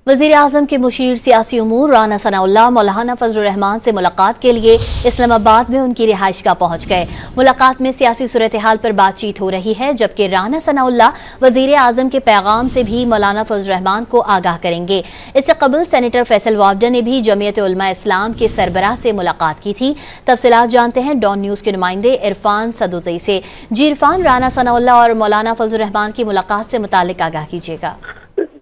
वज़ीर-ए-आज़म के मुशीर सियासी उमूर राना सनाउल्लाह मौलाना फजल रहमान से मुलाकात के लिए इस्लामाबाद में उनकी रिहाइशगाह पहुंच गए। मुलाकात में सियासी सूरत हाल पर बातचीत हो रही है, जबकि राना सनाउल्लाह वज़ीर-ए-आज़म के पैगाम से भी मौलाना फजल रहमान को आगाह करेंगे। इससे कबल सेनेटर फैसल वावडा ने भी जमीयत उलमा इस्लाम के सरबराह से मुलाकात की थी। तफसीलात जानते हैं डॉन न्यूज़ के नुमाइंदे इरफान सदुजई से। जी इरफान, राना सनाउल्लाह और मौलाना फजल रहमान की मुलाकात से मुताल्लिक आगाह कीजिएगा।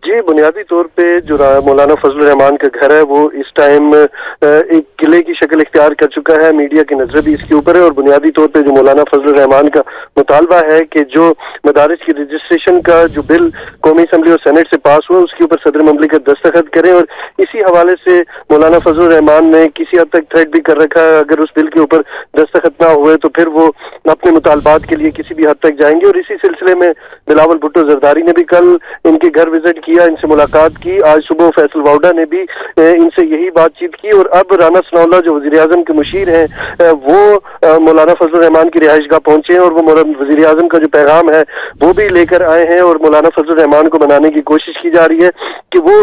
जी, बुनियादी तौर पे जो मौलाना फजल रहमान का घर है वो इस टाइम एक किले की शक्ल इख्तियार कर चुका है। मीडिया की नजर भी इसके ऊपर है और बुनियादी तौर पे जो मौलाना फजल रहमान का मुतालबा है कि जो मदारिस की रजिस्ट्रेशन का जो बिल कौमी असम्बली और सेनेट से पास हुआ उसके ऊपर सदर ममलिकत दस्तखत करें, और इसी हवाले से मौलाना फजल रहमान ने किसी हद तक थ्रेट भी कर रखा है, अगर उस बिल के ऊपर दस्तखत ना हुए तो फिर वो अपने मुतालबात के लिए किसी भी हद तक जाएंगे। और इसी सिलसिले में बिलावल भुट्टो जरदारी ने भी कल इनके घर विजिट किया, इनसे मुलाकात की। आज सुबह फैसल वावडा ने भी इनसे यही बातचीत की और अब राना सनाउल्लाह जो वज़ीर-ए-आज़म के मुशीर हैं वो मौलाना फजल रहमान की रिहाइशगाह पहुंचे हैं और वो वज़ीर-ए-आज़म का जो पैगाम है वो भी लेकर आए हैं। और मौलाना फजल रहमान को मनाने की कोशिश की जा रही है कि वो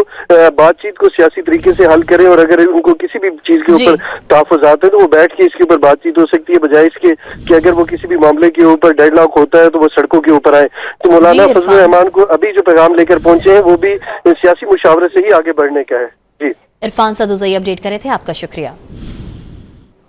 बातचीत को सियासी तरीके से हल करें, और अगर उनको किसी भी चीज के ऊपर तहफ़्फ़ुज़ात है तो वो बैठ के इसके ऊपर बातचीत हो सकती है, बजाय इसके कि अगर वो किसी भी मामले के ऊपर डेडलॉक होता है तो वो सड़कों के ऊपर आए। तो मौलाना फजल रहमान को अभी जो पैगाम लेकर पहुंचे हैं वो भी सियासी मुशावरे से ही आगे बढ़ने का है। जी, इरफान सदुजई अपडेट करे थे, आपका शुक्रिया।